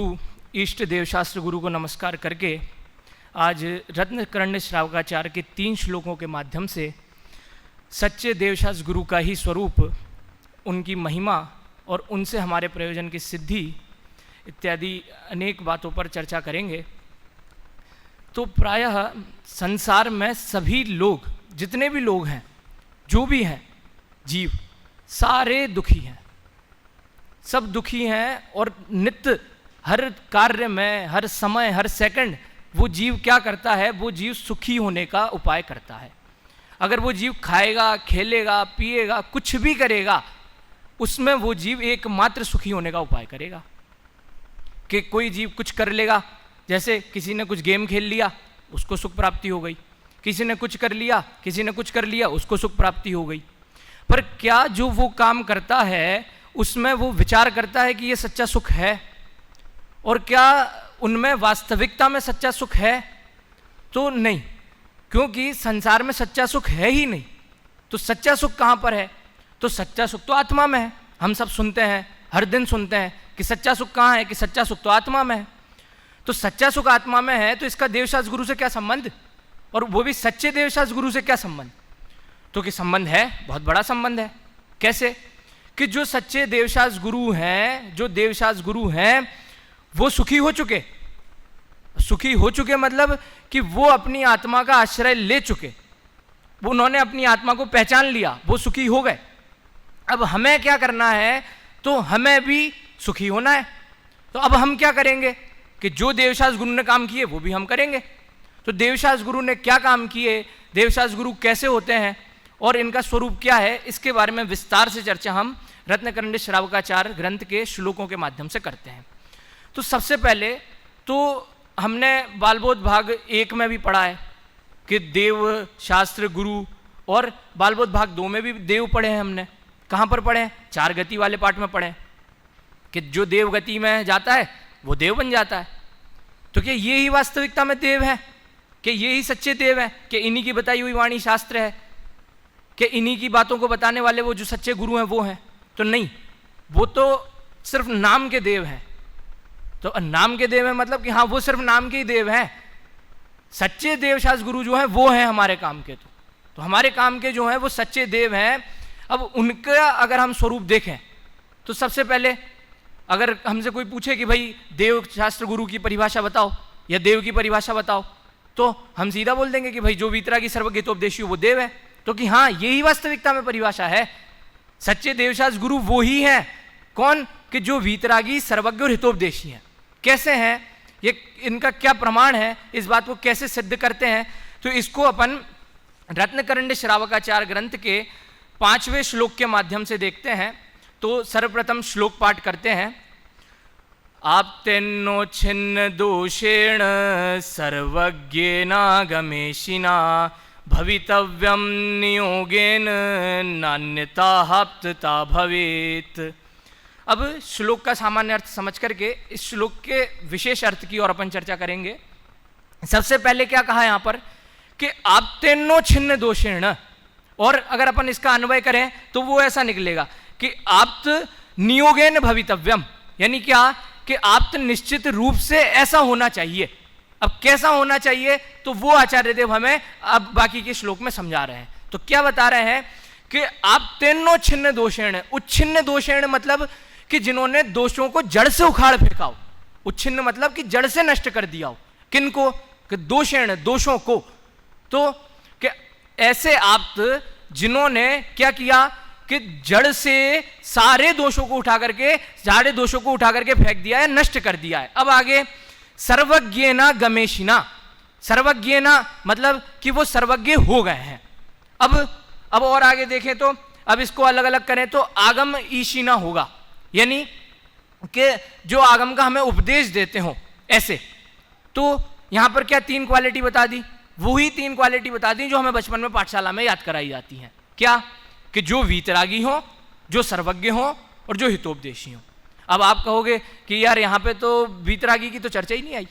गुरु इष्ट देवशास्त्र गुरु को नमस्कार करके आज रत्नकरण्य श्रावकाचार्य के 3 श्लोकों के माध्यम से सच्चे देवशास्त्र गुरु का ही स्वरूप, उनकी महिमा और उनसे हमारे प्रयोजन की सिद्धि इत्यादि अनेक बातों पर चर्चा करेंगे। तो प्रायः संसार में सभी लोग, जितने भी लोग हैं, जो भी हैं जीव, सारे दुखी हैं, सब दुखी हैं। और नित्य हर कार्य में, हर समय, हर सेकंड वो जीव क्या करता है? वो जीव सुखी होने का उपाय करता है। अगर वो जीव खाएगा, खेलेगा, पिएगा, कुछ भी करेगा, उसमें वो जीव एकमात्र सुखी होने का उपाय करेगा। कि कोई जीव कुछ कर लेगा, जैसे किसी ने कुछ गेम खेल लिया, उसको सुख प्राप्ति हो गई, किसी ने कुछ कर लिया, किसी ने कुछ कर लिया, उसको सुख प्राप्ति हो गई। पर क्या जो वो काम करता है उसमें वो विचार करता है कि ये सच्चा सुख है? और क्या उनमें वास्तविकता में सच्चा सुख है? तो नहीं, क्योंकि संसार में सच्चा सुख है ही नहीं। तो सच्चा सुख कहाँ पर है? तो सच्चा सुख तो आत्मा में है। हम सब सुनते हैं, हर दिन सुनते हैं कि सच्चा सुख कहाँ है, कि सच्चा सुख तो आत्मा में है। तो सच्चा सुख आत्मा में है, तो इसका देवशास्त्र गुरु से क्या संबंध? और वो भी सच्चे देवशास्त्र गुरु से क्या संबंध? तो कि संबंध है, बहुत बड़ा संबंध है। कैसे? कि जो सच्चे देवशास्त्र गुरु हैं, जो देवशास्त्र गुरु हैं, वो सुखी हो चुके। सुखी हो चुके मतलब कि वो अपनी आत्मा का आश्रय ले चुके, वो उन्होंने अपनी आत्मा को पहचान लिया, वो सुखी हो गए। अब हमें क्या करना है? तो हमें भी सुखी होना है। तो अब हम क्या करेंगे कि जो देवशास्त्र गुरु ने काम किए वो भी हम करेंगे। तो देवशास्त्र गुरु ने क्या काम किए, देवशास्त्र गुरु कैसे होते हैं और इनका स्वरूप क्या है, इसके बारे में विस्तार से चर्चा हम रत्नकरण्य श्रावकाचार्य ग्रंथ के श्लोकों के माध्यम से करते हैं। तो सबसे पहले तो हमने बालबोध भाग 1 में भी पढ़ा है कि देव शास्त्र गुरु, और बालबोध भाग 2 में भी देव पढ़े हैं हमने। कहाँ पर पढ़े हैं? 4 गति वाले पाठ में पढ़े हैं कि जो देव गति में जाता है वो देव बन जाता है। तो क्या ये ही वास्तविकता में देव है? कि ये ही सच्चे देव है? कि इन्हीं की बताई हुई वाणी शास्त्र है? कि इन्हीं की बातों को बताने वाले वो जो सच्चे गुरु हैं वो हैं? तो नहीं, वो तो सिर्फ नाम के देव हैं। तो नाम के देव है मतलब कि हाँ, वो सिर्फ नाम के ही देव हैं। सच्चे देवशास्त्र गुरु जो हैं वो हैं हमारे काम के। तो हमारे काम के जो हैं वो सच्चे देव हैं। अब उनका अगर हम स्वरूप देखें तो सबसे पहले अगर हमसे कोई पूछे कि भाई देव शास्त्र गुरु की परिभाषा बताओ या देव की परिभाषा बताओ, तो हम सीधा बोल देंगे कि भाई जो वीतरागी सर्वज्ञोपदेशी वो देव है। तो कि हाँ, यही वास्तविकता में परिभाषा है। सच्चे देवशास्त्र गुरु वो ही हैं। कौन? कि जो वीतरागी सर्वज्ञ और हितोपदेशी हैं। कैसे हैं ये, इनका क्या प्रमाण है, इस बात को कैसे सिद्ध करते हैं? तो इसको अपन रत्नकरण्य श्रावकाचार्य ग्रंथ के 5वें श्लोक के माध्यम से देखते हैं। तो सर्वप्रथम श्लोक पाठ करते हैं। आप्तेन्नो छिन्न दोषेण सर्वज्ञेनागमेशिना भवितव्यम नियोगेन नान्यताप्तता भवेत्। अब श्लोक का सामान्य अर्थ समझ करके इस श्लोक के विशेष अर्थ की ओर अपन चर्चा करेंगे। सबसे पहले क्या कहा यहां पर कि आप्तेन्नो छिन्न दोषेण, और अगर अपन इसका अन्वय करें तो वो ऐसा निकलेगा कि आप्त नियोगेन भवितव्यम, यानी क्या कि आप्त निश्चित रूप से ऐसा होना चाहिए। अब कैसा होना चाहिए तो वो आचार्य देव हमें अब बाकी के श्लोक में समझा रहे हैं। तो क्या बता रहे हैं कि आप्तेन्नो छिन्न दोषेण, उच्छिन्न दोषेण मतलब कि जिन्होंने दोषों को जड़ से उखाड़ फेंका हो। उच्छिन्न मतलब कि जड़ से नष्ट कर दिया हो। किनको? कि दोषेण, दोषों को। तो कि ऐसे आप्त जिन्होंने क्या किया कि जड़ से सारे दोषों को उठा करके फेंक दिया है, नष्ट कर दिया है। अब आगे सर्वज्ञेना गमेशिना, सर्वज्ञेना मतलब कि वो सर्वज्ञ हो गए हैं। अब और आगे देखें तो अब इसको अलग अलग करें तो आगम ईशिना होगा, यानी कि जो आगम का हमें उपदेश देते हो ऐसे। तो यहां पर क्या 3 क्वालिटी बता दी? वही 3 क्वालिटी बता दी जो हमें बचपन में पाठशाला में याद कराई जाती हैं। क्या? कि जो वीतरागी हो, जो सर्वज्ञ हो और जो हितोपदेशी हो। अब आप कहोगे कि यार यहां पे तो वीतरागी की तो चर्चा ही नहीं आई।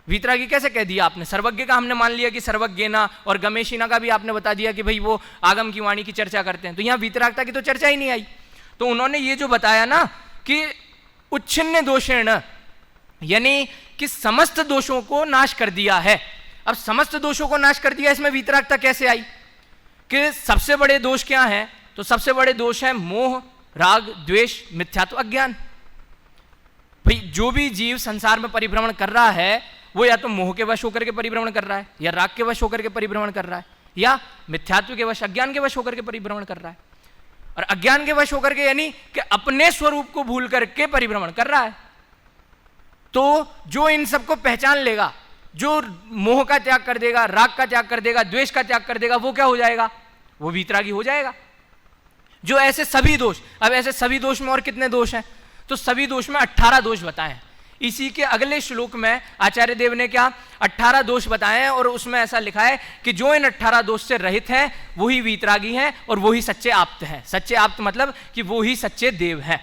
वीतरागी कैसे कह दिया आपने? सर्वज्ञ का हमने मान लिया कि सर्वज्ञेना, और गमेशिना का भी आपने बता दिया कि भाई वो आगम की वाणी की चर्चा करते हैं। तो यहां वीतरागता की तो चर्चा ही नहीं आई। तो उन्होंने ये जो बताया ना कि उच्छिन्न दोषेण, यानी कि समस्त दोषों को नाश कर दिया है। अब समस्त दोषों को नाश कर दिया, इसमें वीतरागता कैसे आई? कि सबसे बड़े दोष क्या हैं? तो सबसे बड़े दोष हैं मोह, राग, द्वेष, मिथ्यात्व, अज्ञान। भाई जो भी जीव संसार में परिभ्रमण कर रहा है वो या तो मोह के वश होकर के परिभ्रमण कर रहा है, या राग के वश होकर के परिभ्रमण कर रहा है, या मिथ्यात्व के वश, अज्ञान के वश होकर के परिभ्रमण कर रहा है। और अज्ञान के वश होकर के यानी कि अपने स्वरूप को भूल करके परिभ्रमण कर रहा है। तो जो इन सबको पहचान लेगा, जो मोह का त्याग कर देगा, राग का त्याग कर देगा, द्वेष का त्याग कर देगा, वो क्या हो जाएगा? वो वीतरागी हो जाएगा। जो ऐसे सभी दोष, अब ऐसे सभी दोष में और कितने दोष हैं? तो सभी दोष में 18 दोष बताए हैं। इसी के अगले श्लोक में आचार्य देव ने क्या 18 दोष बताए हैं, और उसमें ऐसा लिखा है कि जो इन 18 दोष से रहित हैं वही वीतरागी हैं और वही सच्चे आप्त हैं। सच्चे आप्त मतलब कि वो ही सच्चे देव हैं।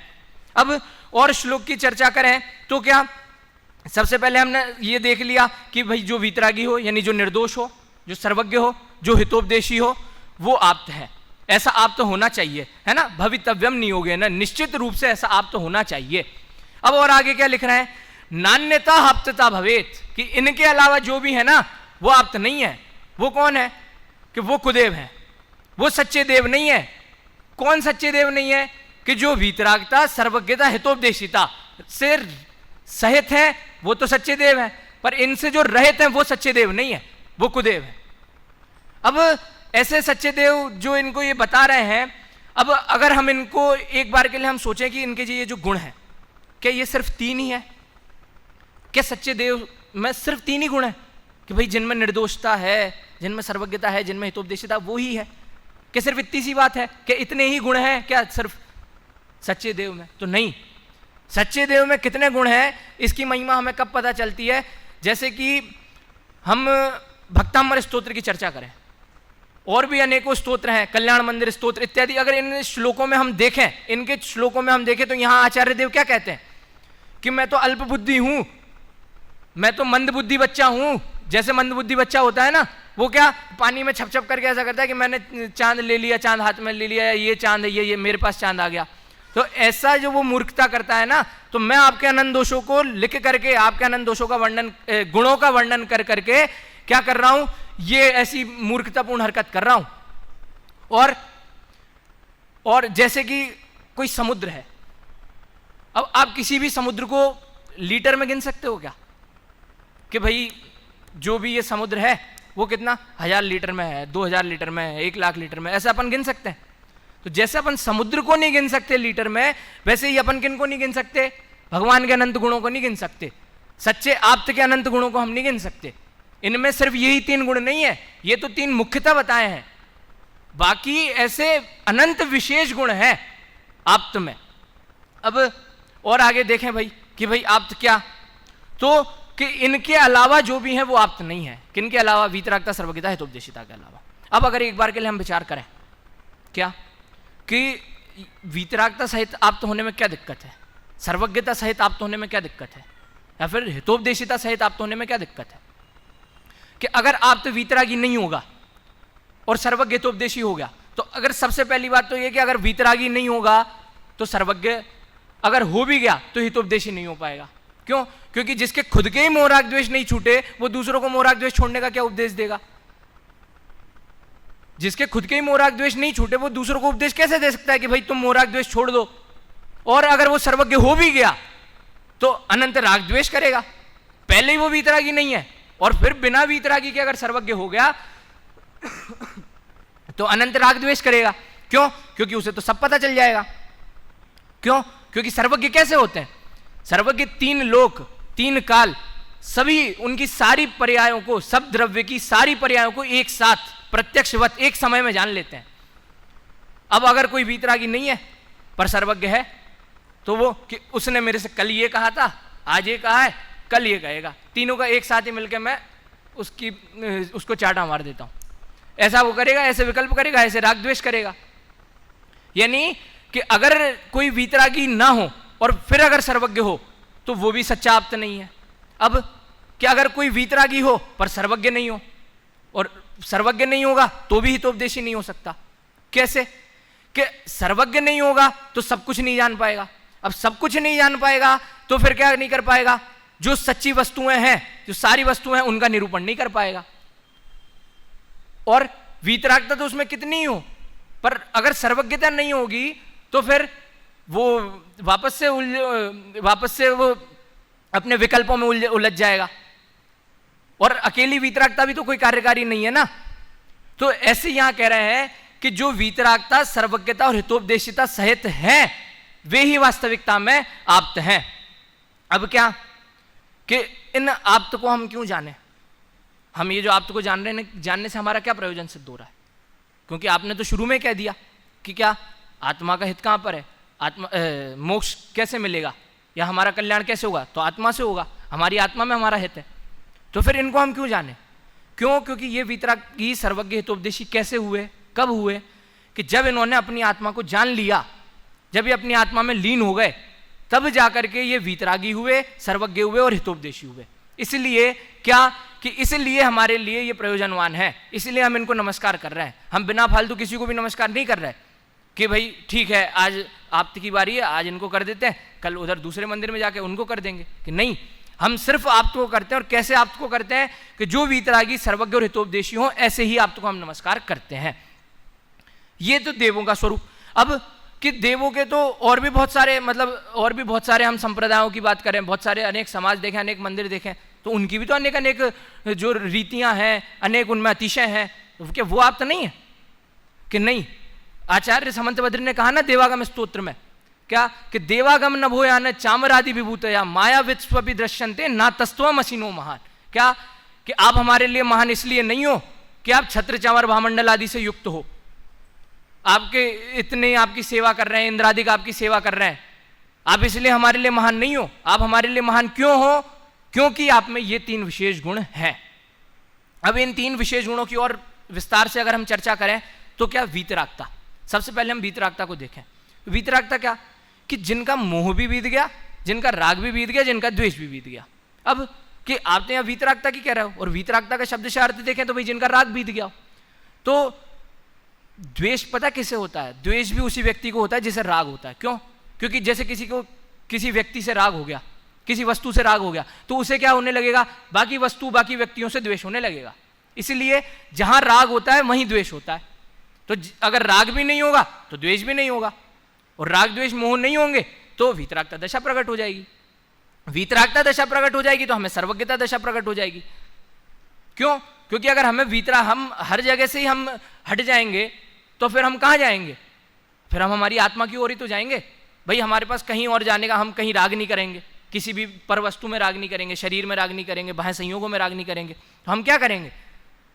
अब और श्लोक की चर्चा करें तो क्या, सबसे पहले हमने ये देख लिया कि भाई जो वीतरागी हो यानी जो निर्दोष हो, जो सर्वज्ञ हो, जो हितोपदेशी हो, वो आप्त है। ऐसा आप्त होना चाहिए, है ना। भवितव्यम नियोगे ना, निश्चित रूप से ऐसा आप्त होना चाहिए। अब और आगे क्या लिख रहे हैं? नान्यता आप्तता भवेत, कि इनके अलावा जो भी है ना वो आप्त नहीं है। वो कौन है? कि वो कुदेव है, वो सच्चे देव नहीं है। कौन सच्चे देव नहीं है? कि जो वीतरागता, सर्वज्ञता, हितोपदेशिता से सहित है वो तो सच्चे देव है, पर इनसे जो रहित हैं वो सच्चे देव नहीं है, वो कुदेव है। अब ऐसे सच्चे देव जो इनको ये बता रहे हैं, अब अगर हम इनको एक बार के लिए हम सोचें कि इनके ये जो गुण हैं, क्या ये सिर्फ 3 ही है? क्या सच्चे देव में सिर्फ 3 ही गुण है कि भाई जिनमें निर्दोषता है, जिनमें सर्वज्ञता है, जिनमें हितोपदेशिता, वो ही है? क्या सिर्फ इतनी सी बात है? क्या इतने ही गुण हैं क्या सिर्फ सच्चे देव में? तो नहीं, सच्चे देव में कितने गुण हैं इसकी महिमा हमें कब पता चलती है? जैसे कि हम भक्तामृत स्तोत्र की चर्चा करें, और भी अनेकों स्तोत्र हैं, कल्याण मंदिर स्तोत्र इत्यादि। अगर इन श्लोकों में हम देखें, इनके श्लोकों में हम देखें तो यहां आचार्य देव क्या कहते हैं कि मैं तो अल्प बुद्धि हूं, मैं तो मंद बुद्धि बच्चा हूं। जैसे मंद बुद्धि बच्चा होता है ना, वो क्या पानी में छप छप करके ऐसा करता है कि मैंने चांद ले लिया, चांद हाथ में ले लिया, ये चांद है, ये मेरे पास चांद आ गया। तो ऐसा जो वो मूर्खता करता है ना, तो मैं आपके अनंत दोषों को लिख करके, आपके अनंत दोषों का वर्णन, गुणों का वर्णन कर करके क्या कर रहा हूं? ये ऐसी मूर्खतापूर्ण हरकत कर रहा हूं। और जैसे कि कोई समुद्र है, अब आप किसी भी समुद्र को लीटर में गिन सकते हो क्या? कि भाई जो भी ये समुद्र है वो कितना 1000 लीटर में है, 2000 लीटर में है, 1 लाख लीटर में, ऐसा अपन गिन सकते हैं? तो जैसे अपन समुद्र को नहीं गिन सकते लीटर में, वैसे ही अपन किन को नहीं गिन सकते? भगवान के अनंत गुणों को नहीं गिन सकते, सच्चे आप्त के अनंत गुणों को हम नहीं गिन सकते। इनमें सिर्फ यही 3 गुण नहीं है, ये तो 3 मुख्यतः बताए हैं, बाकी ऐसे अनंत विशेष गुण हैं आप्त में। अब और आगे देखें भाई कि भाई आप्त क्या, तो कि इनके अलावा जो भी है वो आप्त नहीं है। किनके अलावा? वीतरागता, सर्वज्ञता, हितोपदेशिता के अलावा। अब अगर एक बार के लिए हम विचार करें क्या कि वीतरागता सहित आप्त होने में क्या दिक्कत है, सर्वज्ञता सहित आप्त होने में क्या दिक्कत है, या फिर हितोपदेशिता सहित आप्त होने में क्या दिक्कत है? कि अगर आप्त वीतरागी नहीं होगा और सर्वज्ञ हितोपदेशी हो गया, तो अगर सबसे पहली बात तो यह कि अगर वीतरागी नहीं होगा तो सर्वज्ञ, अगर हो भी गया तो हितोपदेशी नहीं हो पाएगा। क्यों? क्योंकि जिसके खुद के ही मोह राग द्वेष नहीं छूटे, वो दूसरों को मोह राग द्वेष छोड़ने का क्या उपदेश देगा? जिसके खुद के ही मोह राग द्वेष नहीं छूटे, वो दूसरों को उपदेश कैसे दे सकता है कि भाई तुम मोह राग द्वेष छोड़ दो? और अगर वो सर्वज्ञ हो भी गया तो अनंत राग द्वेष करेगा, पहले ही वो वीतरागी नहीं है, और फिर बिना वीतरागी के अगर सर्वज्ञ हो गया तो अनंत राग द्वेष करेगा। क्यों? क्योंकि उसे तो सब पता चल जाएगा। क्यों? क्योंकि सर्वज्ञ कैसे होते हैं? सर्वज्ञ 3 लोक, 3 काल, सभी उनकी सारी पर्यायों को, सब द्रव्य की सारी पर्यायों को एक साथ प्रत्यक्षवत एक समय में जान लेते हैं। अब अगर कोई वीतरागी नहीं है पर सर्वज्ञ है, तो वो कि उसने मेरे से कल ये कहा था, आज ये कहा है, कल ये कहेगा, तीनों का एक साथ ही मिलकर मैं उसको चाटा मार देता हूं। ऐसा वो करेगा, ऐसे विकल्प करेगा, ऐसे राग द्वेष करेगा। यानी कि अगर कोई वीतरागी ना हो और फिर अगर सर्वज्ञ हो तो वो भी सच्चा आप्त नहीं है। अब क्या अगर कोई वीतरागी हो पर सर्वज्ञ नहीं हो, और सर्वज्ञ नहीं होगा तो भी हितोपदेशी नहीं हो सकता। कैसे? कि सर्वज्ञ नहीं होगा तो सब कुछ नहीं जान पाएगा। अब सब कुछ नहीं जान पाएगा तो फिर क्या नहीं कर पाएगा? जो सच्ची वस्तुएं हैं, जो सारी वस्तुएं हैं, उनका निरूपण नहीं कर पाएगा। और वीतरागता तो उसमें कितनी ही हो, पर अगर सर्वज्ञता नहीं होगी तो फिर वो वापस से वो अपने विकल्पों में उलझ जाएगा। और अकेली वीतरागता भी तो कोई कार्यकारी नहीं है ना। तो ऐसे यहां कह रहे हैं कि जो वीतरागता, सर्वज्ञता और हितोपदेशिता सहित है, वे ही वास्तविकता में आप्त हैं। अब क्या कि इन आप्त को हम क्यों जाने? हम ये जो आप्त को जानने से हमारा क्या प्रयोजन सिद्ध हो रहा है? क्योंकि आपने तो शुरू में कह दिया कि क्या आत्मा का हित कहां पर है, मोक्ष कैसे मिलेगा या हमारा कल्याण कैसे होगा? तो आत्मा से होगा, हमारी आत्मा में हमारा हित है। तो फिर इनको हम क्यों जाने? क्यों? क्योंकि ये वीतरागी, सर्वज्ञ, हितोपदेशी कैसे हुए, कब हुए? कि जब इन्होंने अपनी आत्मा को जान लिया, जब ये अपनी आत्मा में लीन हो गए, तब जाकर के ये वीतरागी हुए, सर्वज्ञ हुए और हितोपदेशी हुए। इसलिए क्या कि इसलिए हमारे लिए ये प्रयोजनवान है, इसलिए हम इनको नमस्कार कर रहे हैं। हम बिना फालतू किसी को भी नमस्कार नहीं कर रहे कि भाई ठीक है आज आप्त की बारी है, आज इनको कर देते हैं, कल उधर दूसरे मंदिर में जाके उनको कर देंगे, कि नहीं, हम सिर्फ आप्त को करते हैं। और कैसे आप्त को करते हैं? कि जो वीतरागी, सर्वज्ञ और हितोपदेशी हो, ऐसे ही आप्त को हम नमस्कार करते हैं। ये तो देवों का स्वरूप। अब कि देवों के तो और भी बहुत सारे, मतलब और भी बहुत सारे हम संप्रदायों की बात करें, बहुत सारे अनेक समाज देखें, अनेक मंदिर देखें, तो उनकी भी तो अनेक अनेक जो रीतियां हैं, अनेक उनमें अतिशय हैं। तो क्या वो आप तो नहीं है? कि नहीं, आचार्य समंतभद्र ने कहा ना देवागम स्तोत्र में, क्या कि देवागम न भूयान चामरादि विभूतया माया वित्स्वपि दृश्यन्ते ना तस्त्वम असिनो महान। क्या कि आप हमारे लिए महान इसलिए नहीं हो कि आप छत्र चामर भामंडल आदि से युक्त हो, आपके इतने आपकी सेवा कर रहे हैं, इंद्रादि का आपकी सेवा कर रहे हैं, आप इसलिए हमारे लिए महान नहीं हो। आप हमारे लिए महान क्यों हो? क्योंकि आप में ये 3 विशेष गुण हैं। अब इन 3 विशेष गुणों की और विस्तार से अगर हम चर्चा करें तो क्या वीतरागता, सबसे पहले हम वीतरागता को देखें। वीतरागता क्या कि जिनका मोह भी बीत गया, जिनका राग भी बीत गया, जिनका द्वेष भी बीत गया। अब कि आप तो यहाँ वीतरागता की कह रहे हो, और वीतरागता का शब्द से अर्थ देखें तो भाई जिनका राग बीत गया। तो द्वेष पता किसे होता है? द्वेष भी उसी व्यक्ति को होता है जिसे राग होता है। क्यों? क्योंकि जैसे किसी को किसी व्यक्ति से राग हो गया, किसी वस्तु से राग हो गया, तो उसे क्या होने लगेगा? बाकी वस्तु, बाकी व्यक्तियों से द्वेष होने लगेगा। इसलिए जहां राग होता है वहीं द्वेष होता है। तो अगर राग भी नहीं होगा तो द्वेष भी नहीं होगा, और राग द्वेष मोह नहीं होंगे तो वीतरागता दशा प्रकट हो जाएगी। वीतरागता दशा प्रकट हो जाएगी तो हमें सर्वज्ञता दशा प्रकट हो जाएगी। क्यों? क्योंकि अगर हमें हम हर जगह से ही हम हट जाएंगे तो फिर हम कहाँ जाएंगे? फिर हम हमारी आत्मा की ओर ही तो जाएंगे। भाई हमारे पास कहीं और जाने का, हम कहीं राग नहीं करेंगे, किसी भी पर वस्तु में राग नहीं करेंगे, शरीर में राग नहीं करेंगे, बाह्य संयोगों में राग नहीं करेंगे, तो हम क्या करेंगे?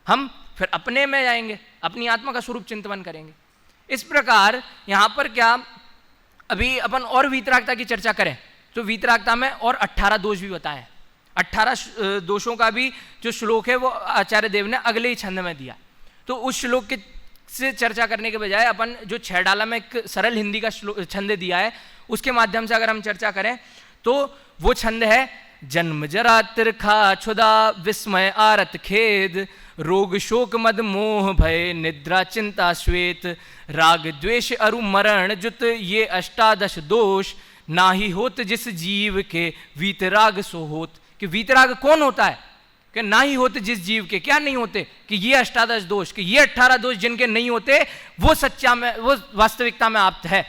हम फिर अपने में जाएंगे, अपनी आत्मा का स्वरूप चिंतन करेंगे। इस प्रकार यहाँ पर क्या, अभी अपन और वीतरागता की चर्चा करें तो वीतरागता में और 18 दोष भी बताए। 18 दोषों का भी जो श्लोक है वो आचार्य देव ने अगले ही छंद में दिया। तो उस श्लोक के से चर्चा करने के बजाय अपन जो 6 डाला में एक सरल हिंदी का छंद दिया है, उसके माध्यम से अगर हम चर्चा करें तो वो छंद है, जन्म जरा तिरखा क्षुदा विस्मय आरत खेद, रोग शोक मद मोह भय निद्रा चिंता श्वेत, राग द्वेष अरु मरण जुत ये 18 दोष, ना ही होत जिस जीव के वीतराग सो होत। कि वीतराग कौन होता है? कि ना ही होते जिस जीव के, क्या नहीं होते? कि ये 18 दोष, कि ये 18 दोष जिनके नहीं होते वो सच्चा में, वो वास्तविकता में आप्त है।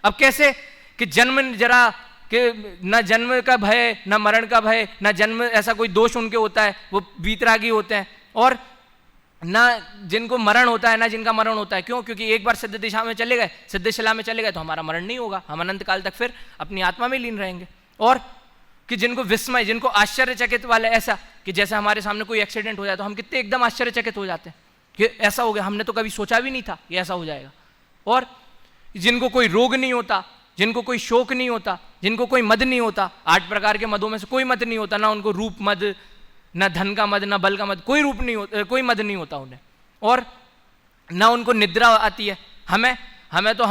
अब कैसे? कि जन्म जरा, कि न जन्म का भय, न मरण का भय, न जन्म ऐसा कोई दोष उनके होता है, वो वीतरागी होते हैं। और ना जिनको मरण होता है, ना जिनका मरण होता है। क्यों? क्योंकि एक बार सिद्ध दिशा में चले गए, सिद्ध शिला में चले गए तो हमारा मरण नहीं होगा, हम अनंत काल तक फिर अपनी आत्मा में लीन रहेंगे। और कि जिनको विस्मय, जिनको आश्चर्यचकित वाले, ऐसा कि जैसे हमारे सामने कोई एक्सीडेंट हो जाए तो हम कितने एकदम आश्चर्यचकित हो जाते हैं कि ऐसा हो गया, हमने तो कभी सोचा भी नहीं था ये ऐसा हो जाएगा। और जिनको कोई रोग नहीं होता, जिनको कोई शोक नहीं होता, जिनको कोई मद नहीं होता, 8 प्रकार के मदों में से कोई मद नहीं होता, ना उनको रूप मद, ना धन का मद, ना बल का मद, कोई रूप नहीं होता, कोई मद नहीं होता उन्हें। और ना उनको निद्रा आती है, हमें तो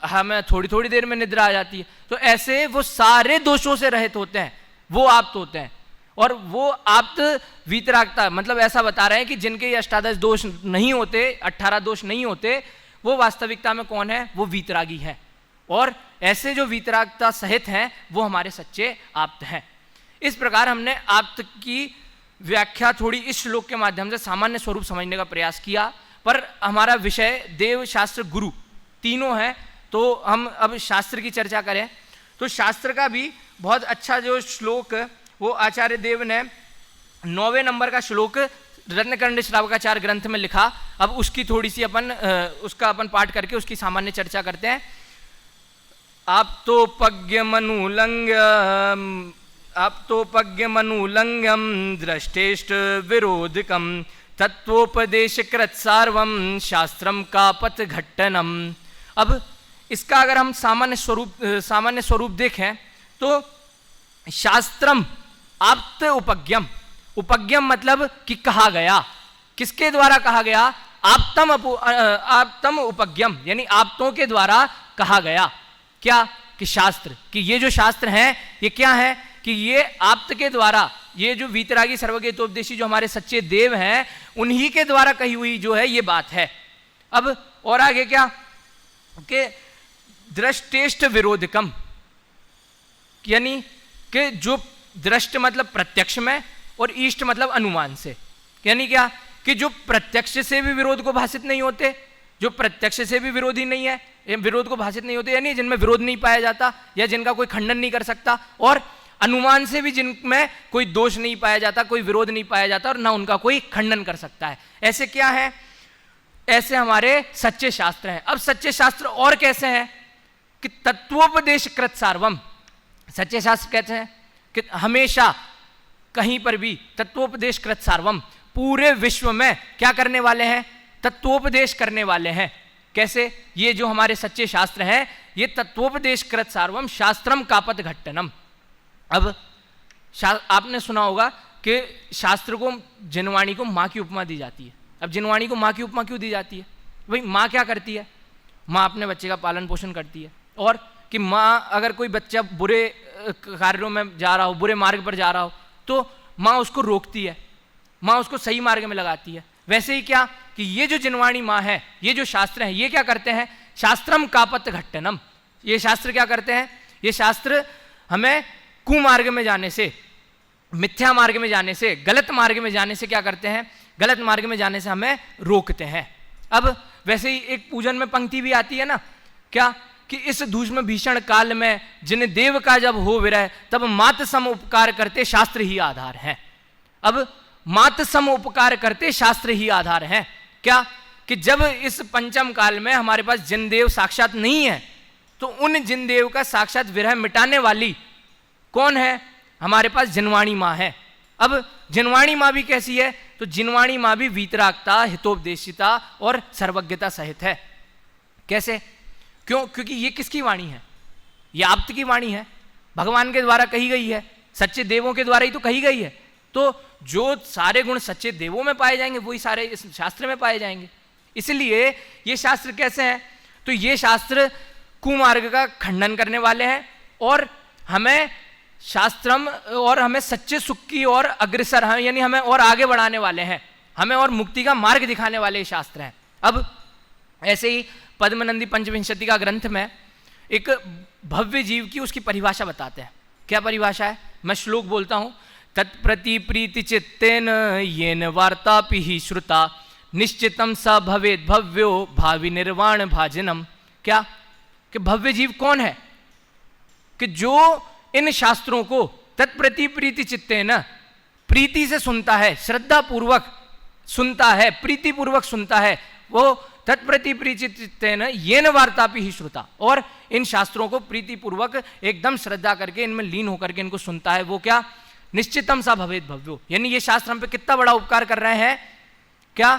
हमें थोड़ी थोड़ी देर में निद्रा आ जाती है। तो ऐसे वो सारे दोषों से रहित होते हैं, वो आप्त होते हैं। और वो आप्त वीतरागता, मतलब ऐसा बता रहे हैं कि जिनके ये 18 दोष नहीं होते, 18 दोष नहीं होते, वो वास्तविकता में कौन है? वो वीतरागी है। और ऐसे जो वीतरागता सहित हैं वो हमारे सच्चे आप्त हैं। इस प्रकार हमने आप्त की व्याख्या थोड़ी इस श्लोक के माध्यम से सामान्य स्वरूप समझने का प्रयास किया, पर हमारा विषय देव, शास्त्र, गुरु तीनों है, तो हम अब शास्त्र की चर्चा करें। तो शास्त्र का भी बहुत अच्छा जो श्लोक वो आचार्य देव ने 9वें नंबर का श्लोक रत्नकर्ण श्रावकाचार्य ग्रंथ में लिखा। अब उसकी थोड़ी सी उसका अपन पाठ करके उसकी सामान्य चर्चा करते हैं। आप्तोपज्ञमनुलंघ्यम दृष्टेष्ट विरोधकम तत्वोपदेशकृत सार्वम शास्त्रम कापत घट्टनम। अब इसका अगर हम सामान्य स्वरूप देखें तो शास्त्रम आप्त उपज्ञम, उपज्ञम मतलब कि कहा गया, किसके द्वारा कहा गया? आप्तम उपज्ञम, यानी आप्तों के द्वारा कहा गया। क्या? कि शास्त्र, कि ये जो शास्त्र हैं ये क्या है? कि ये आप्त के द्वारा, ये जो वीतरागी सर्वज्ञोपदेशी जो हमारे सच्चे देव हैं उन्हीं के द्वारा कही हुई जो है ये बात है। अब और आगे क्या कि दृष्टेष्ट विरोधकम, यानी कि जो दृष्ट मतलब प्रत्यक्ष में और इष्ट मतलब अनुमान से, यानी क्या कि जो प्रत्यक्ष से भी विरोध को भाषित नहीं होते, जो प्रत्यक्ष से भी विरोधी नहीं है, विरोध को भाषित नहीं होते, यानी जिनमें विरोध नहीं पाया जाता या जिनका कोई खंडन नहीं कर सकता, और अनुमान से भी जिनमें कोई दोष नहीं पाया जाता, कोई विरोध नहीं पाया जाता और ना उनका कोई खंडन कर सकता है। ऐसे क्या है? ऐसे हमारे सच्चे शास्त्र हैं। अब सच्चे शास्त्र और कैसे हैं? कि तत्वोपदेश कृत सार्वम, सच्चे शास्त्र कहते हैं कि हमेशा कहीं पर भी तत्वोपदेश कृत सार्वम, पूरे विश्व में क्या करने वाले हैं? तत्वोपदेश करने वाले हैं। कैसे? ये जो हमारे सच्चे शास्त्र हैं ये तत्वोपदेश कृत सार्वम शास्त्रम कापत घट्टनम। अब आपने सुना होगा कि शास्त्र को, जिनवाणी को माँ की उपमा दी जाती है। अब जिनवाणी को माँ की उपमा क्यों दी जाती है? भाई माँ क्या करती है? माँ अपने बच्चे का पालन पोषण करती है, और कि माँ अगर कोई बच्चा बुरे कार्यों में जा रहा हो, बुरे मार्ग पर जा रहा हो, तो माँ उसको रोकती है, माँ उसको सही मार्ग में लगाती है। वैसे ही क्या कि ये जो जिनवाणी माँ है, ये जो शास्त्र हैं, ये क्या करते हैं? शास्त्रम कापत घट्टनम, ये शास्त्र क्या करते हैं? ये शास्त्र हमें कुमार्ग में जाने से, मिथ्या मार्ग में जाने से, गलत मार्ग में जाने से क्या करते हैं? गलत मार्ग में जाने से हमें रोकते हैं। अब वैसे ही एक पूजन में पंक्ति भी आती है ना, क्या कि इस धूष्म भीषण काल में जिन देव का जब हो विरह तब मात सम उपकार करते शास्त्र ही आधार है। अब मात सम उपकार करते शास्त्र ही आधार है। क्या कि जब इस पंचम काल में हमारे पास जिन देव साक्षात नहीं है, तो उन जिन देव का साक्षात विरह मिटाने वाली कौन है? हमारे पास जिनवाणी माँ है। अब जिनवाणी माँ भी कैसी है? तो जिनवाणी माँ भी वीतरागता, हितोपदेशिता और सर्वज्ञता सहित है। कैसे? क्यों? क्योंकि ये किसकी वाणी है? ये आप्त की वाणी है, भगवान के द्वारा कही गई है, सच्चे देवों के द्वारा ही तो कही गई है। तो जो सारे गुण सच्चे देवों में पाए जाएंगे वही सारे इस शास्त्र में पाए जाएंगे। इसलिए ये शास्त्र कैसे हैं? तो ये शास्त्र कुमार्ग का खंडन करने वाले हैं और हमें शास्त्रम और हमें सच्चे सुख की ओर अग्रसर हैं, यानी हमें और आगे बढ़ाने वाले हैं, हमें और मुक्ति का मार्ग दिखाने वाले शास्त्र हैं। अब ऐसे ही पद्मनंदी पंचविंशति का ग्रंथ में एक भव्य जीव की उसकी परिभाषा बताते हैं। क्या परिभाषा है? मैं श्लोक बोलता हूं। तत्प्रति प्रीति चित्तेन येन वार्तापि ही श्रुता निश्चितम स भवेद भव्यो भावी निर्वाण भाजनम। क्या कि भव्य जीव कौन है? कि जो इन शास्त्रों को तत्प्रति प्रीति चित्तेन, प्रीति से सुनता है, श्रद्धा पूर्वक सुनता है, प्रीति पूर्वक सुनता है, वो तत्प्रति प्रीति चित्तेन येन वार्तापि ही श्रुता, और इन शास्त्रों को प्रीति पूर्वक एकदम श्रद्धा करके इनमें लीन होकर के इनको सुनता है, वो क्या? निश्चितम सा भवेद भव्यो। यानी ये शास्त्र हम पे कितना बड़ा उपकार कर रहे हैं। क्या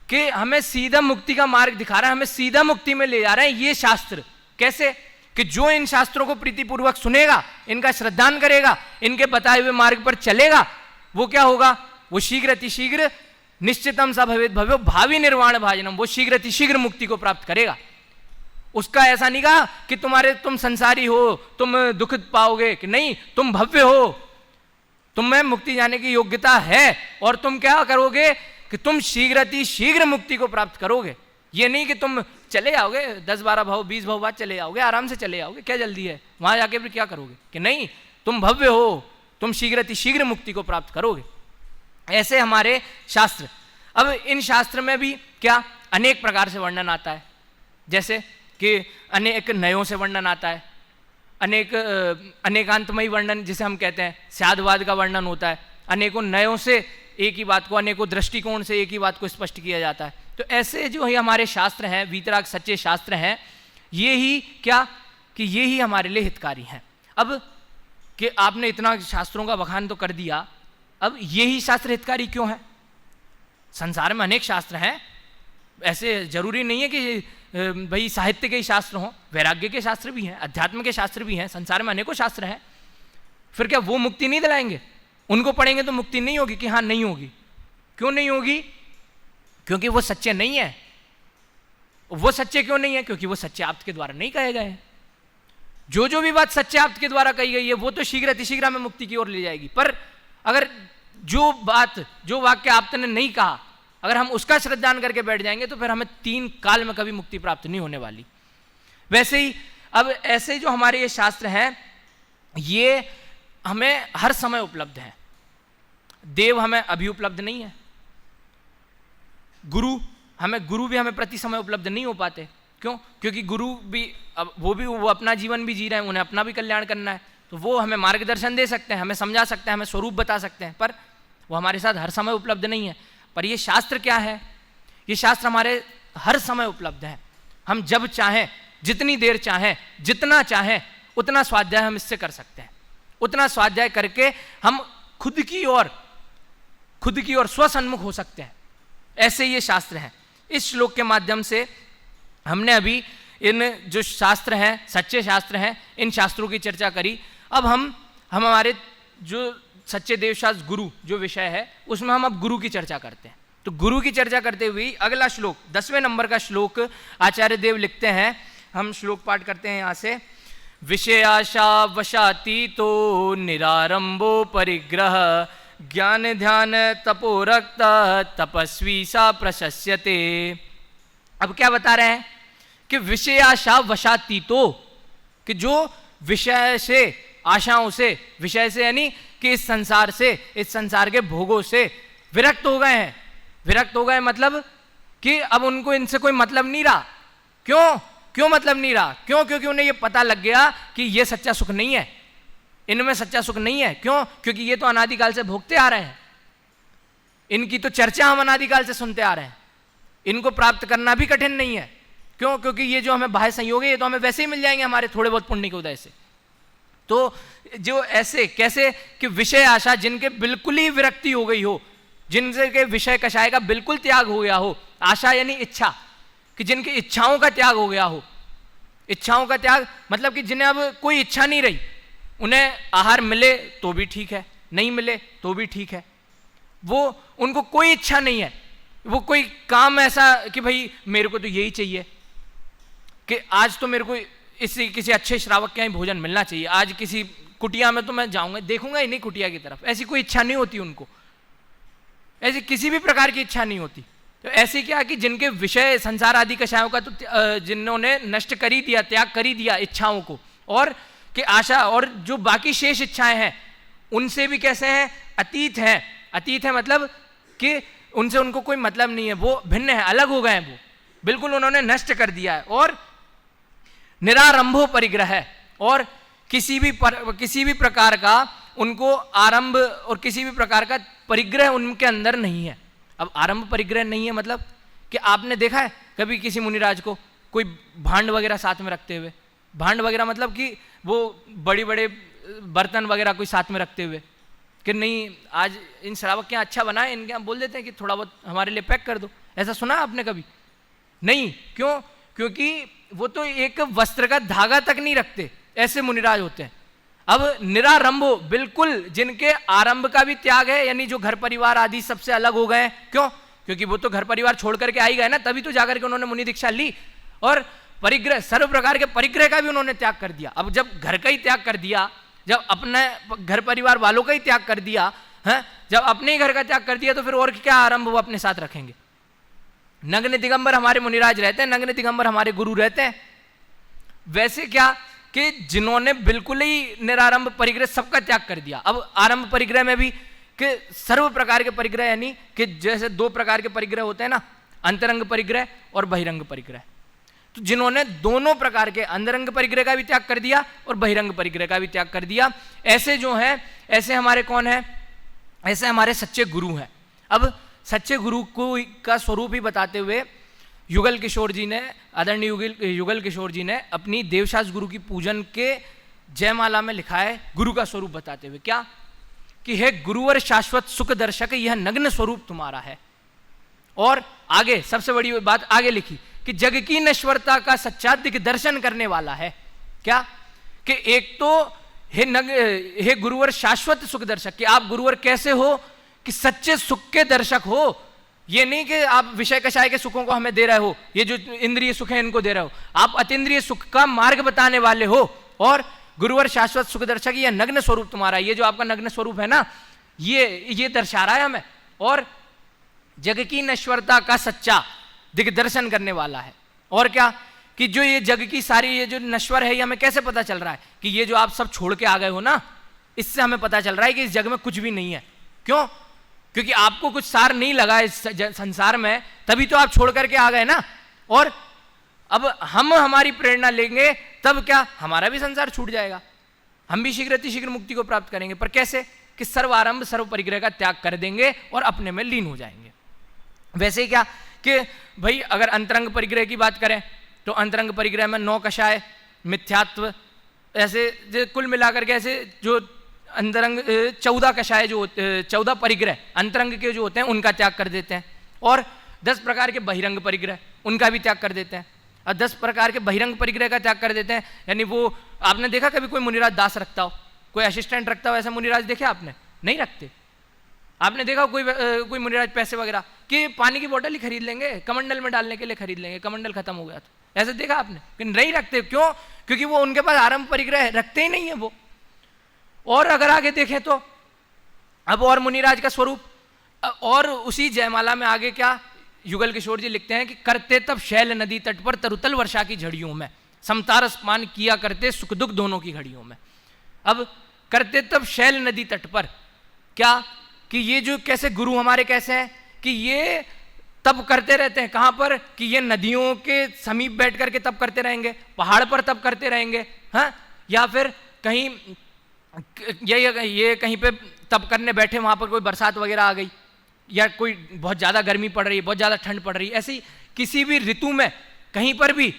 कि हमें सीधा मुक्ति का मार्ग दिखा रहा है, हमें सीधा मुक्ति में ले जा रहे हैं ये शास्त्र। कैसे? कि जो इन शास्त्रों को प्रीतिपूर्वक सुनेगा, इनका श्रद्धान करेगा, इनके बताए हुए मार्ग पर चलेगा, वो क्या होगा? वो शीघ्र अतिशीघ्र निश्चितम सा भवेद भव्यो भावी निर्वाण भाजनम, वो शीघ्र अतिशीघ्र मुक्ति को प्राप्त करेगा। उसका ऐसा नहीं कहा कि तुम संसारी हो, तुम दुख पाओगे, कि नहीं, तुम भव्य हो, तुम में मुक्ति जाने की योग्यता है, और तुम क्या करोगे कि तुम शीघ्र अतिशीघ्र मुक्ति को प्राप्त करोगे। ये नहीं कि तुम चले आओगे 10-12 भाव 20 भाव बाद चले आओगे, आराम से चले आओगे, क्या जल्दी है, वहां जाके फिर क्या करोगे? कि नहीं, तुम भव्य हो, तुम शीघ्र अतिशीघ्र मुक्ति को प्राप्त करोगे। ऐसे हमारे शास्त्र। अब इन शास्त्र में भी क्या अनेक प्रकार से वर्णन आता है, जैसे कि अनेक नयों से वर्णन आता है, अनेकांतमयी वर्णन जिसे हम कहते हैं, स्यादवाद का वर्णन होता है, अनेकों नयों से एक ही बात को, अनेकों दृष्टिकोण से एक ही बात को स्पष्ट किया जाता है। तो ऐसे जो है हमारे शास्त्र हैं, वीतराग सच्चे शास्त्र हैं, ये ही क्या कि ये ही हमारे लिए हितकारी हैं। अब कि आपने इतना शास्त्रों का बखान तो कर दिया, अब ये ही शास्त्र हितकारी क्यों है? संसार में अनेक शास्त्र हैं, ऐसे जरूरी नहीं है कि भाई साहित्य के ही शास्त्र हों, वैराग्य के शास्त्र भी हैं, अध्यात्म के शास्त्र भी हैं, संसार में अनेकों शास्त्र हैं। फिर क्या वो मुक्ति नहीं दिलाएंगे? उनको पढ़ेंगे तो मुक्ति नहीं होगी कि हाँ नहीं होगी? क्यों नहीं होगी? क्योंकि वो सच्चे नहीं है। वो सच्चे क्यों नहीं है? क्योंकि वो सच्चे आप्त के द्वारा नहीं कहे गए हैं। जो भी बात सच्चे आप्त के द्वारा कही गई है वो तो शीघ्र अतिशीघ्र हमें मुक्ति की ओर ले जाएगी, पर अगर जो वाक्य आप्त ने नहीं कहा, अगर हम उसका श्रद्धान करके बैठ जाएंगे तो फिर हमें 3 काल में कभी मुक्ति प्राप्त नहीं होने वाली। वैसे ही अब ऐसे जो हमारे ये शास्त्र हैं, ये हमें हर समय उपलब्ध है। देव हमें अभी उपलब्ध नहीं है, गुरु भी हमें प्रति समय उपलब्ध नहीं हो पाते। क्यों? क्योंकि गुरु भी अब वो अपना जीवन भी जी रहे हैं, उन्हें अपना भी कल्याण करना है, तो वो हमें मार्गदर्शन दे सकते हैं, हमें समझा सकते हैं, हमें स्वरूप बता सकते हैं, पर वो हमारे साथ हर समय उपलब्ध नहीं है। पर ये शास्त्र क्या है? ये शास्त्र हमारे हर समय उपलब्ध है। हम जब चाहें, जितनी देर चाहें, जितना चाहें उतना स्वाध्याय हम इससे कर सकते हैं। उतना स्वाध्याय करके हम खुद की ओर स्वसन्मुख हो सकते हैं। ऐसे ये शास्त्र हैं। इस श्लोक के माध्यम से हमने अभी इन जो शास्त्र हैं, सच्चे शास्त्र हैं, इन शास्त्रों की चर्चा करी। अब हम हमारे जो सच्चे देवशास्त्र गुरु जो विषय है, उसमें हम अब गुरु की चर्चा करते हैं। तो गुरु की चर्चा करते हुए अगला श्लोक, 10वें नंबर का श्लोक आचार्य देव लिखते हैं। हम श्लोक पाठ करते हैं यहाँ से। विषयाशा वशातीतो निरारंभो परिग्रह ज्ञान ध्यान तपोरक्त तपस्वी सा प्रशस्यते। अब क्या बता रहे हैं कि विषयाशा वशातीतो, कि जो विषय से, आशाओं से, विषय से यानी कि इस संसार के भोगों से विरक्त हो गए हैं। विरक्त हो गए मतलब कि अब उनको इनसे कोई मतलब नहीं रहा। क्यों मतलब नहीं रहा? क्योंकि उन्हें ये पता लग गया कि ये सच्चा सुख नहीं है, इनमें सच्चा सुख नहीं है। क्योंकि ये तो अनादिकाल से भोगते आ रहे हैं, इनकी तो चर्चा हम अनादिकाल से सुनते आ रहे हैं, इनको प्राप्त करना भी कठिन नहीं है। क्योंकि ये जो हमें बाह्य संयोग है, ये तो हमें वैसे ही मिल जाएंगे हमारे थोड़े बहुत पुण्य के उदय से। तो जो ऐसे कैसे कि विषय आशा, जिनके बिल्कुल ही विरक्ति हो गई हो, जिनके विषय कषाय का बिल्कुल त्याग हो गया हो, आशा यानी इच्छा, कि जिनकी इच्छाओं का त्याग हो गया हो। इच्छाओं का त्याग मतलब कि जिन्हें अब कोई इच्छा नहीं रही, उन्हें आहार मिले तो भी ठीक है, नहीं मिले तो भी ठीक है, उनको कोई इच्छा नहीं है। वो कोई काम ऐसा कि भाई मेरे को तो यही चाहिए कि आज तो मेरे को किसी अच्छे श्रावक के यहाँ भोजन मिलना चाहिए, आज किसी कुटिया में तो मैं जाऊंगा, देखूंगा ही नहीं कुटिया की तरफ, ऐसी कोई इच्छा नहीं होती उनको, ऐसी किसी भी प्रकार की इच्छा नहीं होती। तो ऐसे क्या कि जिनके विषय संसार आदि कषायों का तो जिन्होंने नष्ट कर ही दिया, त्याग कर ही दिया इच्छाओं को, और कि आशा और जो बाकी शेष इच्छाएं हैं उनसे भी कैसे हैं? अतीत हैं। अतीत है मतलब कि उनसे उनको कोई मतलब नहीं है, वो भिन्न है, अलग हो गए हैं, वो बिल्कुल उन्होंने नष्ट कर दिया है। और निरारंभो परिग्रह है, और किसी भी प्रकार का उनको आरंभ और किसी भी प्रकार का परिग्रह उनके अंदर नहीं है। अब आरंभ परिग्रह नहीं है मतलब कि आपने देखा है कभी किसी मुनिराज को कोई भांड वगैरह साथ में रखते हुए? भांड वगैरह मतलब कि वो बड़े बड़े बर्तन वगैरह कोई साथ में रखते हुए कि नहीं आज इन श्रावक के यहाँ अच्छा बना है, इनके यहाँ बोल देते हैं कि थोड़ा बहुत हमारे लिए पैक कर दो। ऐसा सुना आपने कभी? नहीं। क्यों? क्योंकि वो तो एक वस्त्र का धागा तक नहीं रखते, ऐसे मुनिराज होते हैं। अब निरारंभो, बिल्कुल जिनके आरंभ का भी त्याग है, यानी जो घर परिवार आदि सबसे अलग हो गए। क्यों? क्योंकि वो तो घर परिवार छोड़ करके आई गए ना, तभी तो जाकर के उन्होंने मुनि दीक्षा ली। और परिग्रह, सर्व प्रकार के परिग्रह का भी उन्होंने त्याग कर दिया। अब जब घर का ही त्याग कर दिया, जब अपने घर परिवार वालों का ही त्याग कर दिया है, जब अपने ही घर का त्याग कर दिया, तो फिर और क्या आरंभ वो अपने साथ रखेंगे? नग्न दिगंबर हमारे मुनिराज रहते हैं, नग्न दिगंबर हमारे गुरु रहते हैं। वैसे क्या कि जिन्होंने बिल्कुल ही निरारंभ परिग्रह सबका त्याग कर दिया। अब आरंभ परिग्रह में भी कि सर्व प्रकार के परिग्रह, यानी कि जैसे दो प्रकार के परिग्रह होते हैं ना, अंतरंग परिग्रह और बहिरंग परिग्रह, तो जिन्होंने दोनों प्रकार के अंतरंग परिग्रह का भी त्याग कर दिया और बहिरंग परिग्रह का भी त्याग कर दिया, ऐसे जो हैं, ऐसे हमारे कौन है, ऐसे हमारे सच्चे गुरु हैं। अब सच्चे गुरु को का स्वरूप ही बताते हुए युगल किशोर जी ने, आदरणीय युगल किशोर जी ने अपनी देवशास गुरु की पूजन के जयमाला में लिखा है गुरु का स्वरूप बताते हुए, क्या कि हे गुरुवर शाश्वत सुख दर्शक, यह नग्न स्वरूप तुम्हारा है। और आगे सबसे बड़ी बात आगे लिखी कि जग की नश्वरता का सच्चा दिग्दर्शन करने वाला है। क्या कि एक तो हे गुरुवर शाश्वत सुख दर्शक, कि आप गुरुवर कैसे हो कि सच्चे सुख के दर्शक हो। ये नहीं कि आप विषय कषाय के सुखों को हमें दे रहे हो, ये जो इंद्रिय सुख है इनको दे रहे हो, आप अतीन्द्रिय सुख का मार्ग बताने वाले हो। और गुरुवर शाश्वत सुख दर्शक, ये नग्न स्वरूप तुम्हारा, ये जो आपका नग्न स्वरूप है ना, ये दर्शा रहा है हमें। और जग की नश्वरता का सच्चा दिग्दर्शन करने वाला है। और क्या कि जो ये जग की सारी ये जो नश्वर है, ये हमें कैसे पता चल रहा है कि ये जो आप सब छोड़ के आ गए हो ना, इससे हमें पता चल रहा है कि इस जग में कुछ भी नहीं है। क्यों? क्योंकि आपको कुछ सार नहीं लगा इस संसार में, तभी तो आप छोड़ करके आ गए ना। और अब हम हमारी प्रेरणा लेंगे तब क्या हमारा भी संसार छूट जाएगा, हम भी शीघ्र अतिशीघ्र मुक्ति को प्राप्त करेंगे। पर कैसे? कि सर्व आरंभ सर्व परिग्रह का त्याग कर देंगे और अपने में लीन हो जाएंगे। वैसे ही क्या कि भाई अगर अंतरंग परिग्रह की बात करें तो अंतरंग परिग्रह में 9 कषाय, मिथ्यात्व, ऐसे कुल मिलाकर के ऐसे जो अंतरंग 14 कषाय जो 14 परिग्रह अंतरंग के जो होते हैं उनका त्याग कर देते हैं। और 10 प्रकार के बहिरंग परिग्रह उनका भी त्याग कर देते हैं। और 10 प्रकार के बहिरंग परिग्रह का त्याग कर देते हैं, यानी वो आपने देखा कभी कोई मुनिराज दास रखता हो, कोई असिस्टेंट रखता हो, ऐसा मुनिराज देखे आपने? नहीं रखते। आपने देखा कोई मुनिराज पैसे वगैरह कि पानी की बोतल ही खरीद लेंगे, कमंडल में डालने के लिए खरीद लेंगे, कमंडल खत्म हो गया तो, ऐसे देखा आपने? कि नहीं रखते। क्यों? क्योंकि वो उनके पास आरंभ परिग्रह रखते ही नहीं है वो। और अगर आगे देखें तो अब और मुनिराज का स्वरूप, और उसी जयमाला में आगे क्या युगल किशोर जी लिखते हैं कि करते तब शैल नदी तट पर तरुतल वर्षा की झड़ियों में समतार स्मान किया करते सुख दुख दोनों की घड़ियों में। अब करते तब शैल नदी तट पर, क्या कि ये जो कैसे गुरु हमारे कैसे हैं कि ये तब करते रहते हैं। कहां पर? कि ये नदियों के समीप बैठ करके तब करते रहेंगे, पहाड़ पर तब करते रहेंगे, हाँ, या फिर कहीं ये कहीं पे तब करने बैठे, वहां पर कोई बरसात वगैरह आ गई या कोई बहुत ज्यादा गर्मी पड़ रही है, बहुत ज्यादा ठंड पड़ रही है, ऐसी किसी भी ऋतु में कहीं पर भी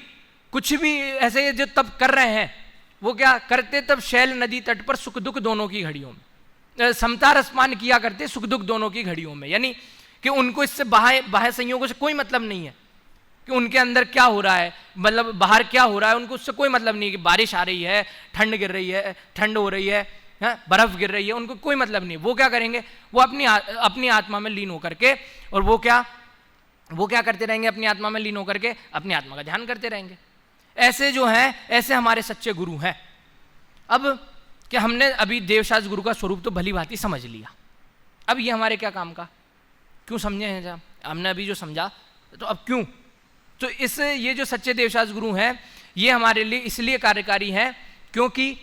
कुछ भी ऐसे जो तब कर रहे हैं वो क्या करते तब शैल नदी तट पर सुख दुख दोनों की घड़ियों में समता स्मान किया करते सुख दुख दोनों की घड़ियों में। यानी कि उनको इससे बाह्य संयोगों से कोई मतलब नहीं है कि उनके अंदर क्या हो रहा है, मतलब बाहर क्या हो रहा है, उनको उससे कोई मतलब नहीं है कि बारिश आ रही है, ठंड गिर रही है, ठंड हो रही है, बर्फ गिर रही है, उनको कोई मतलब नहीं। वो क्या करेंगे? वो अपनी आत्मा में लीन होकर के, और वो क्या करते रहेंगे? अपनी आत्मा में लीन होकर के अपनी आत्मा का ध्यान करते रहेंगे। ऐसे जो हैं, ऐसे हमारे सच्चे गुरु हैं। अब कि हमने अभी देवशास गुरु का स्वरूप तो भली भांति समझ लिया, अब ये हमारे क्या काम का? क्यों समझे हैं? जब हमने अभी जो समझा तो अब क्यों? तो ये जो सच्चे देवशास गुरु हैं ये हमारे लिए इसलिए कार्यकारी हैं क्योंकि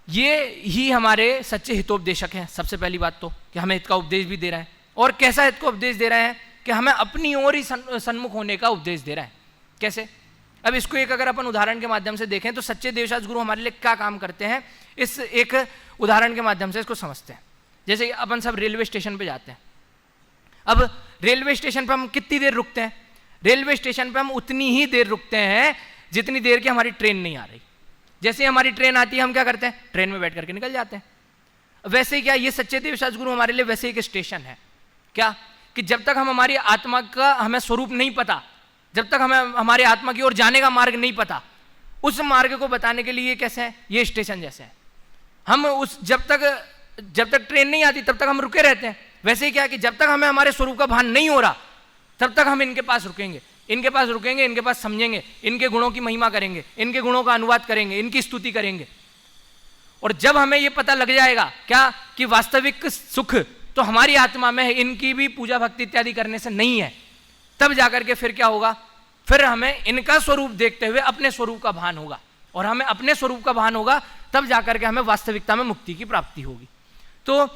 ये ही हमारे सच्चे हितोपदेशक हैं। सबसे पहली बात तो कि हमें हित का उपदेश भी दे रहे हैं, और कैसा हित का उपदेश दे रहे हैं कि हमें अपनी ओर ही सन्मुख होने का उपदेश दे रहे हैं। कैसे? अब इसको एक अगर अपन उदाहरण के माध्यम से देखें तो सच्चे देवशास गुरु हमारे लिए क्या काम करते हैं, इस एक उदाहरण के माध्यम से इसको समझते हैं। जैसे अपन सब रेलवे स्टेशन पे जाते हैं। अब रेलवे स्टेशन पे हम कितनी देर रुकते हैं? रेलवे स्टेशन पे हम उतनी ही देर रुकते हैं जितनी देर की हमारी ट्रेन नहीं आ रही। जैसे हमारी ट्रेन आती है हम क्या करते हैं? ट्रेन में बैठ करके निकल जाते हैं। वैसे ही क्या ये सच्चे देवशास गुरु हमारे लिए वैसे एक स्टेशन है। क्या कि जब तक हम हमारी आत्मा का हमें स्वरूप नहीं पता, जब तक हमें हमारी आत्मा की ओर जाने का मार्ग नहीं पता, उस मार्ग को बताने के लिए ये कैसे है? ये स्टेशन जैसे है। हम जब तक ट्रेन नहीं आती तब तक हम रुके रहते हैं। वैसे ही क्या कि जब तक हमें हमारे स्वरूप का भान नहीं हो रहा तब तक हम इनके पास रुकेंगे, इनके पास समझेंगे, इनके गुणों की महिमा करेंगे, इनके गुणों का अनुवाद करेंगे, इनकी स्तुति करेंगे। और जब हमें ये पता लग जाएगा क्या कि वास्तविक सुख तो हमारी आत्मा में है, इनकी भी पूजा भक्ति इत्यादि करने से नहीं है, तब जाकर के फिर क्या होगा? फिर हमें इनका स्वरूप देखते हुए अपने स्वरूप का भान होगा। और हमें अपने स्वरूप का भान होगा, तब जाकर के हमें वास्तविकता में मुक्ति की प्राप्ति होगी। तो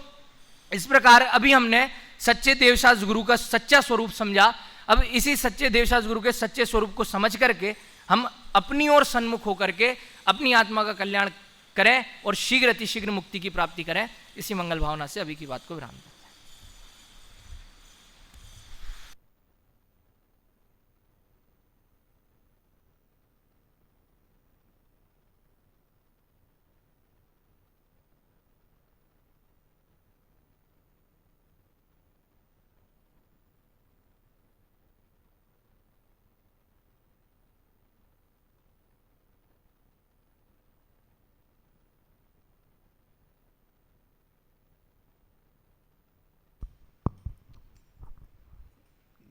इस प्रकार अभी हमने सच्चे देवशास्त्र गुरु का सच्चा स्वरूप समझा। अब इसी सच्चे देवशास्त्र गुरु के सच्चे स्वरूप को समझ करके हम अपनी ओर सन्मुख होकर के अपनी आत्मा का कल्याण करें और शीघ्र अतिशीघ्र मुक्ति की प्राप्ति करें। इसी मंगल भावना से अभी की बात को विराम दें।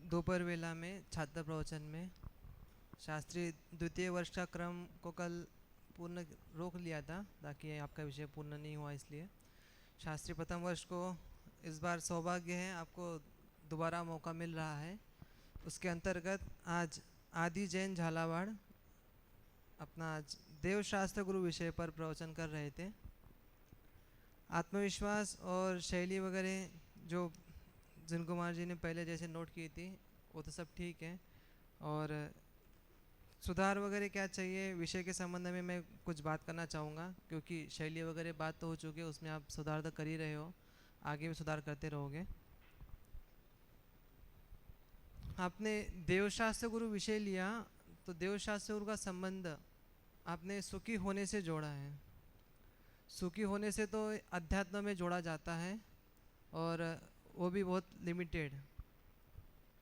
दोपहर वेला में छात्र प्रवचन में शास्त्री द्वितीय वर्ष का क्रम को कल पूर्ण रोक लिया था ताकि आपका विषय पूर्ण नहीं हुआ, इसलिए शास्त्री प्रथम वर्ष को इस बार सौभाग्य है, आपको दोबारा मौका मिल रहा है। उसके अंतर्गत आज आदि जैन झालावाड़ अपना देवशास्त्र गुरु विषय पर प्रवचन कर रहे थे। आत्मविश्वास और शैली वगैरह जो जिन कुमार जी ने पहले जैसे नोट की थी वो तो सब ठीक है, और सुधार वगैरह क्या चाहिए विषय के संबंध में मैं कुछ बात करना चाहूँगा, क्योंकि शैली वगैरह बात तो हो चुकी है, उसमें आप सुधार तो कर ही रहे हो, आगे भी सुधार करते रहोगे। आपने देवशास्त्र गुरु विषय लिया तो देवशास्त्र गुरु का संबंध आपने सुखी होने से जोड़ा है। सुखी होने से तो अध्यात्म में जोड़ा जाता है, और वो भी बहुत लिमिटेड।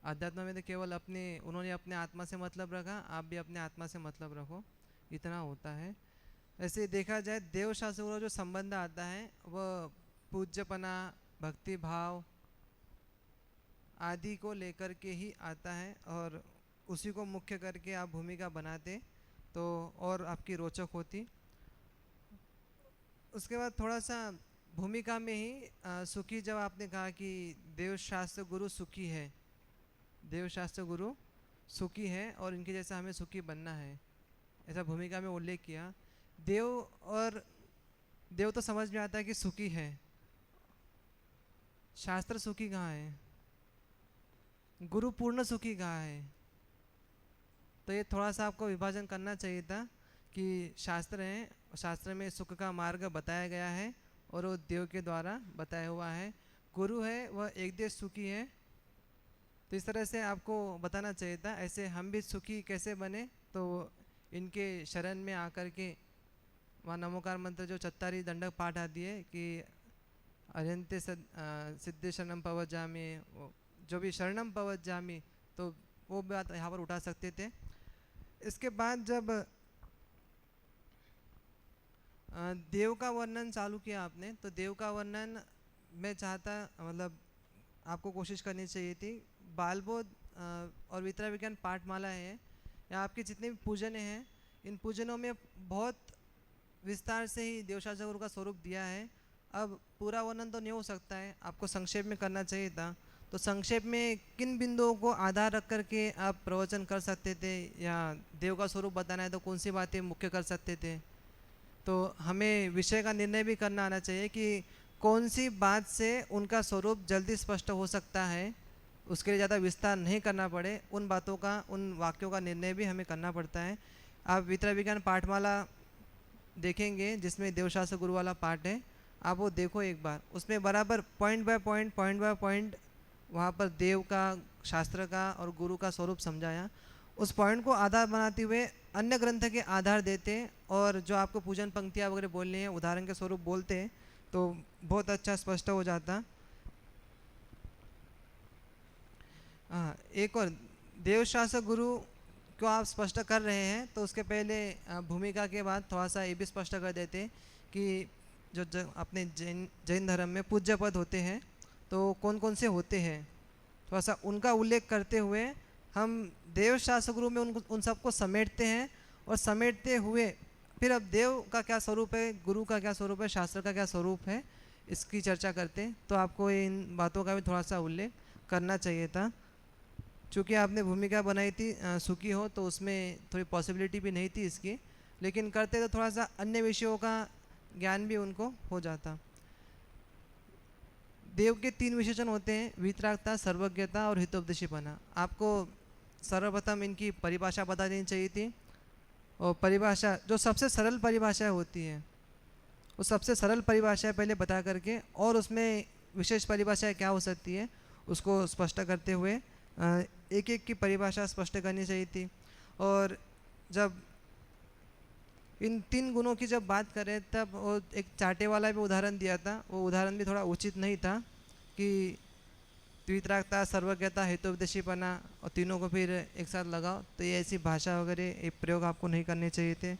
अध्यात्म में तो केवल उन्होंने अपने आत्मा से मतलब रखा, आप भी अपने आत्मा से मतलब रखो, इतना होता है। ऐसे देखा जाए देवशास्त्र गुरु जो संबंध आता है वह पूज्यपना, भक्ति भाव आदि को लेकर के ही आता है, और उसी को मुख्य करके आप भूमिका बनाते तो और आपकी रोचक होती। उसके बाद थोड़ा सा भूमिका में ही सुखी, जब आपने कहा कि देवशास्त्र गुरु सुखी है, देवशास्त्र गुरु सुखी है और इनके जैसा हमें सुखी बनना है, ऐसा भूमिका में उल्लेख किया। देव तो समझ में आता है कि सुखी है, शास्त्र सुखी कहाँ है, गुरु पूर्ण सुखी कहाँ है? तो ये थोड़ा सा आपको विभाजन करना चाहिए था कि शास्त्र है, शास्त्र में सुख का मार्ग बताया गया है और वो देव के द्वारा बताया हुआ है। गुरु है वह एक देश सुखी है, तो इस तरह से आपको बताना चाहिए था। ऐसे हम भी सुखी कैसे बने, तो इनके शरण में आकर के वहाँ नमोकार मंत्र जो चत्तारी दंडक पाठ आती है कि अरंते सिद्धे शरणम पवज्जामि, जो भी शरणम पवज्जामि, तो वो बात यहाँ पर उठा सकते थे। इसके बाद जब देव का वर्णन चालू किया आपने, तो देव का वर्णन मैं चाहता, मतलब आपको कोशिश करनी चाहिए थी। बालबोध और वितरा विज्ञान पाठमाला है, या आपके जितने भी पूजन हैं, इन पूजनों में बहुत विस्तार से ही देवशास्त्र गुरु का स्वरूप दिया है। अब पूरा वर्णन तो नहीं हो सकता है, आपको संक्षेप में करना चाहिए था। तो संक्षेप में किन बिंदुओं को आधार रख करके आप प्रवचन कर सकते थे, या देव का स्वरूप बताना है तो कौन सी बातें मुख्य कर सकते थे। तो हमें विषय का निर्णय भी करना आना चाहिए कि कौन सी बात से उनका स्वरूप जल्दी स्पष्ट हो सकता है, उसके लिए ज़्यादा विस्तार नहीं करना पड़े, उन बातों का, उन वाक्यों का निर्णय भी हमें करना पड़ता है। आप वितरा विज्ञान पाठमाला देखेंगे जिसमें देवशास्त्र गुरु वाला पाठ है, आप वो देखो एक बार, उसमें बराबर पॉइंट बाय पॉइंट वहाँ पर देव का, शास्त्र का और गुरु का स्वरूप समझाया। उस पॉइंट को आधार बनाते हुए अन्य ग्रंथ के आधार देते, और जो आपको पूजन पंक्तियाँ वगैरह बोलनी है उदाहरण के स्वरूप बोलते, तो बहुत अच्छा स्पष्ट हो जाता। हाँ, एक और देवशास्त्र गुरु को आप स्पष्ट कर रहे हैं तो उसके पहले भूमिका के बाद थोड़ा सा ये भी स्पष्ट कर देते कि जो अपने जैन धर्म में पूज्य पद होते हैं तो कौन कौन से होते हैं, थोड़ा सा उनका उल्लेख करते हुए हम देवशास्त्र गुरु में उन सबको समेटते हैं, और समेटते हुए फिर अब देव का क्या स्वरूप है, गुरु का क्या स्वरूप है, शास्त्र का क्या स्वरूप है, इसकी चर्चा करते हैं। तो आपको इन बातों का भी थोड़ा सा उल्लेख करना चाहिए था। चूँकि आपने भूमिका बनाई थी सुखी हो, तो उसमें थोड़ी पॉसिबिलिटी भी नहीं थी इसकी, लेकिन करते तो थोड़ा सा अन्य विषयों का ज्ञान भी उनको हो जाता। देव के 3 विशेषण होते हैं, वीतरागता, सर्वज्ञता और हितोपदेशीपना। आपको सर्वप्रथम इनकी परिभाषा बता देनी चाहिए थी, और परिभाषा जो सबसे सरल परिभाषा होती है वो सबसे सरल परिभाषा पहले बता करके और उसमें विशेष परिभाषाएं क्या हो सकती है उसको स्पष्ट करते हुए एक एक की परिभाषा स्पष्ट करनी चाहिए थी। और जब इन 3 गुणों की जब बात करें तब वो एक चाटे वाला भी उदाहरण दिया था, वो उदाहरण भी थोड़ा उचित नहीं था कि द्वित्रागता, सर्वज्ञता, हेतुपदेशीपना और तीनों को फिर एक साथ लगाओ, तो ये ऐसी भाषा वगैरह एक प्रयोग आपको नहीं करने चाहिए थे।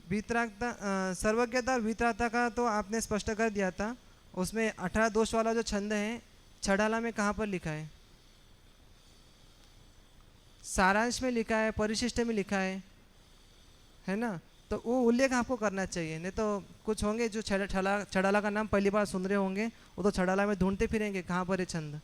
वितरागता, सर्वज्ञता और वितरागता का तो आपने स्पष्ट कर दिया था। उसमें 18 दोष वाला जो छंद है छड़ाला में कहाँ पर लिखा है? सारांश में लिखा है, परिशिष्ट में लिखा है ना? तो वो उल्लेख आपको करना चाहिए, नहीं तो कुछ होंगे जो छड़ाला का नाम पहली बार सुन रहे होंगे, वो तो छड़ाला में ढूंढते फिरेंगे कहाँ पर है छंद।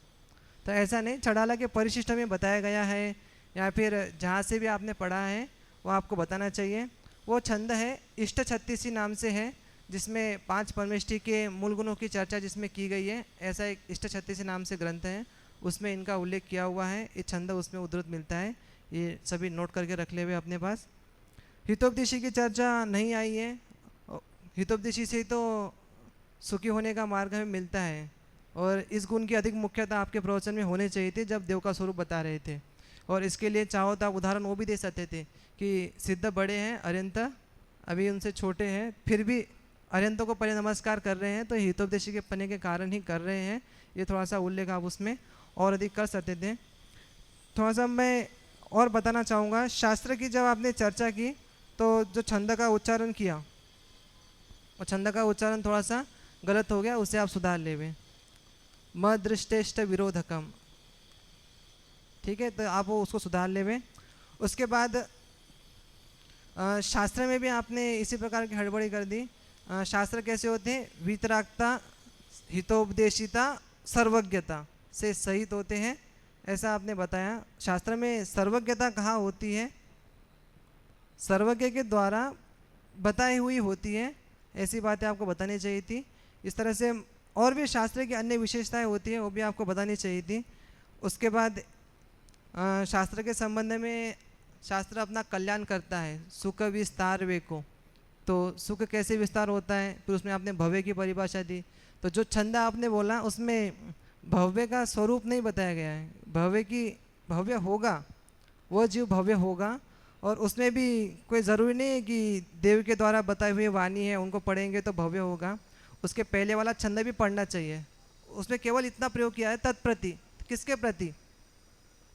तो ऐसा नहीं, छड़ाला के परिशिष्ट में बताया गया है या फिर जहाँ से भी आपने पढ़ा है वो आपको बताना चाहिए। वो छंद है इष्ट छत्तीसी नाम से है, जिसमें 5 परमेष्टि के मूल गुणों की चर्चा जिसमें की गई है। ऐसा एक इष्ट छत्तीसी नाम से ग्रंथ है, उसमें इनका उल्लेख किया हुआ है। ये छंद उसमें उद्धृत मिलता है, ये सभी नोट करके रख ले हुए अपने पास। हितोपदेशी की चर्चा नहीं आई है, हितोपदेशी से तो सुखी होने का मार्ग हमें मिलता है, और इस गुण की अधिक मुख्यता आपके प्रवचन में होने चाहिए थी जब देव का स्वरूप बता रहे थे। और इसके लिए चाहो तो आप उदाहरण वो भी दे सकते थे कि सिद्ध बड़े हैं, अरिहंत अभी उनसे छोटे हैं, फिर भी अरिहंतों को पहले नमस्कार कर रहे हैं, तो हितोपदेशी के पने के कारण ही कर रहे हैं। ये थोड़ा सा उल्लेख आप उसमें और अधिक कर सकते थे। थोड़ा सा मैं और बताना चाहूँगा, शास्त्र की जब आपने चर्चा की तो जो छंद का उच्चारण किया वो छंद का उच्चारण थोड़ा सा गलत हो गया, उसे आप सुधार लेवे। म दृष्टेष्ट विरोधकम, ठीक है, तो आप वो उसको सुधार लेवे। उसके बाद शास्त्र में भी आपने इसी प्रकार की हड़बड़ी कर दी। शास्त्र कैसे होते हैं? वीतरागता, हितोपदेशिता, सर्वज्ञता से सहित होते हैं, ऐसा आपने बताया। शास्त्र में सर्वज्ञता कहाँ होती है? सर्वज्ञ के द्वारा बताई हुई होती है, ऐसी बातें आपको बतानी चाहिए थी। इस तरह से और भी शास्त्र की अन्य विशेषताएं होती हैं, वो भी आपको बतानी चाहिए थी। उसके बाद शास्त्र के संबंध में शास्त्र अपना कल्याण करता है, सुख विस्तार वे को, तो सुख कैसे विस्तार होता है, फिर उसमें आपने भव्य की परिभाषा दी। तो जो छंद आपने बोला उसमें भव्य का स्वरूप नहीं बताया गया है। भव्य होगा, वो जीव भव्य होगा, और उसमें भी कोई ज़रूरी नहीं है कि देव के द्वारा बताई हुई वाणी है उनको पढ़ेंगे तो भव्य होगा। उसके पहले वाला छंद भी पढ़ना चाहिए। उसमें केवल इतना प्रयोग किया है तत्प्रति, किसके प्रति,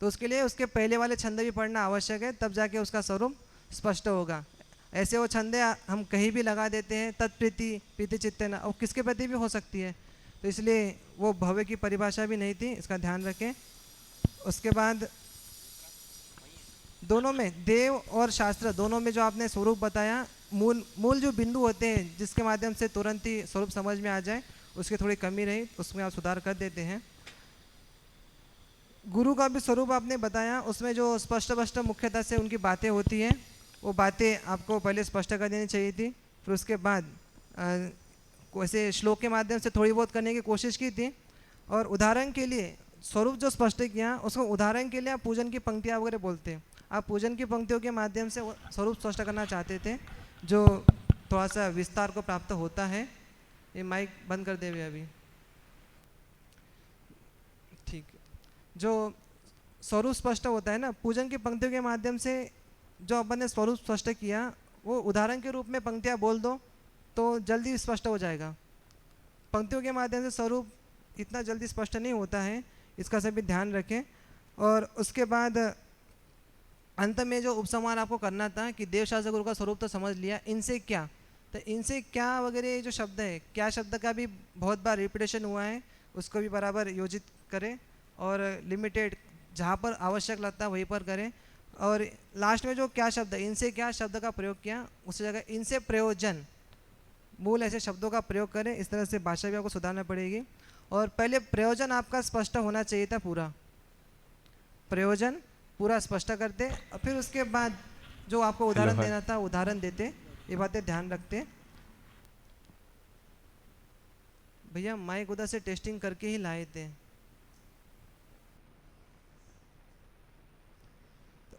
तो उसके लिए उसके पहले वाले छंद भी पढ़ना आवश्यक है, तब जाके उसका स्वरूप स्पष्ट होगा। ऐसे वो छंदे हम कहीं भी लगा देते हैं, तत्प्रीति, प्रीति चित्तेन, और किसके प्रति भी हो सकती है, तो इसलिए वो भव्य की परिभाषा भी नहीं थी, इसका ध्यान रखें। उसके बाद दोनों में, देव और शास्त्र दोनों में जो आपने स्वरूप बताया, मूल जो बिंदु होते हैं जिसके माध्यम से तुरंत ही स्वरूप समझ में आ जाए, उसकी थोड़ी कमी रही, उसमें आप सुधार कर देते हैं। गुरु का भी स्वरूप आपने बताया, उसमें जो स्पष्ट मुख्यता से उनकी बातें होती हैं, वो बातें आपको पहले स्पष्ट कर देनी चाहिए थी। फिर उसके बाद वैसे श्लोक के माध्यम से थोड़ी बहुत करने की कोशिश की थी, और उदाहरण के लिए स्वरूप जो स्पष्ट किया उसको उदाहरण के लिए आप पूजन की पंक्तियाँ वगैरह बोलते हैं, आप पूजन की पंक्तियों के माध्यम से स्वरूप स्पष्ट करना चाहते थे, जो थोड़ा सा विस्तार को प्राप्त होता है। ये माइक बंद कर देवे अभी, ठीक। जो स्वरूप स्पष्ट होता है ना, पूजन की पंक्तियों के माध्यम से जो अपन ने स्वरूप स्पष्ट किया, वो उदाहरण के रूप में पंक्तियाँ बोल दो तो जल्दी स्पष्ट हो जाएगा। पंक्तियों के माध्यम से स्वरूप इतना जल्दी स्पष्ट नहीं होता है, इसका सभी ध्यान रखें। और उसके बाद अंत में जो उपसंहार आपको करना था कि देव शास्त्र गुरु का स्वरूप तो समझ लिया, इनसे क्या, तो इनसे क्या वगैरह जो शब्द है, क्या शब्द का भी बहुत बार रिपीटेशन हुआ है, उसको भी बराबर योजित करें, और लिमिटेड जहाँ पर आवश्यक लगता है वहीं पर करें। और लास्ट में जो क्या शब्द है, इनसे क्या शब्द का प्रयोग किया, उस जगह इनसे प्रयोजन, मूल ऐसे शब्दों का प्रयोग करें। इस तरह से भाषा भी आपको सुधारना पड़ेगी। और पहले प्रयोजन आपका स्पष्ट होना चाहिए था पूरा, प्रयोजन पूरा स्पष्ट करते और फिर उसके बाद जो आपको उदाहरण देना था उदाहरण देते, ये बातें ध्यान रखते। भैया माइक उधर से टेस्टिंग करके ही लाए थे।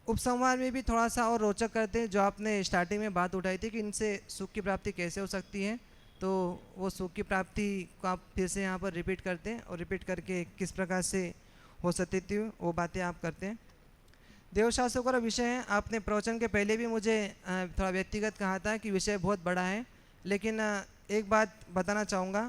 उपसंहार में भी थोड़ा सा और रोचक करते हैं, जो आपने स्टार्टिंग में बात उठाई थी कि इनसे सुख की प्राप्ति कैसे हो सकती है, तो वो सुख की प्राप्ति को आप फिर से यहाँ पर रिपीट करते हैं और रिपीट करके किस प्रकार से हो सकती थी वो बातें आप करते हैं। देवशास्त्रों का विषय है, आपने प्रवचन के पहले भी मुझे थोड़ा व्यक्तिगत कहा था कि विषय बहुत बड़ा है, लेकिन एक बात बताना चाहूँगा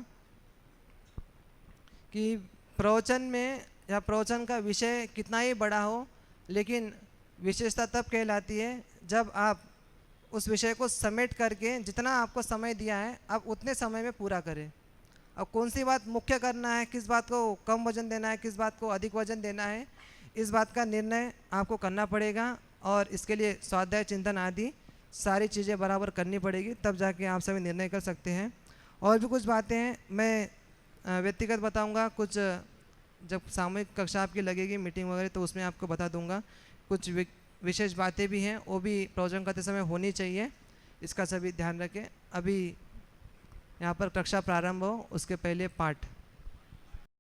कि प्रवचन में या प्रवचन का विषय कितना ही बड़ा हो, लेकिन विशेषता तब कहलाती है जब आप उस विषय को समेट करके जितना आपको समय दिया है आप उतने समय में पूरा करें। अब कौन सी बात मुख्य करना है, किस बात को कम वजन देना है, किस बात को अधिक वजन देना है, इस बात का निर्णय आपको करना पड़ेगा और इसके लिए स्वाध्याय चिंतन आदि सारी चीज़ें बराबर करनी पड़ेगी, तब जाके आप सभी निर्णय कर सकते हैं। और भी कुछ बातें हैं मैं व्यक्तिगत बताऊंगा, कुछ जब सामूहिक कक्षा आपकी लगेगी मीटिंग वगैरह तो उसमें आपको बता दूंगा। कुछ विशेष बातें भी हैं, वो भी प्रवचन करते समय होनी चाहिए, इसका सभी ध्यान रखें। अभी यहाँ पर कक्षा प्रारंभ हो उसके पहले पाठ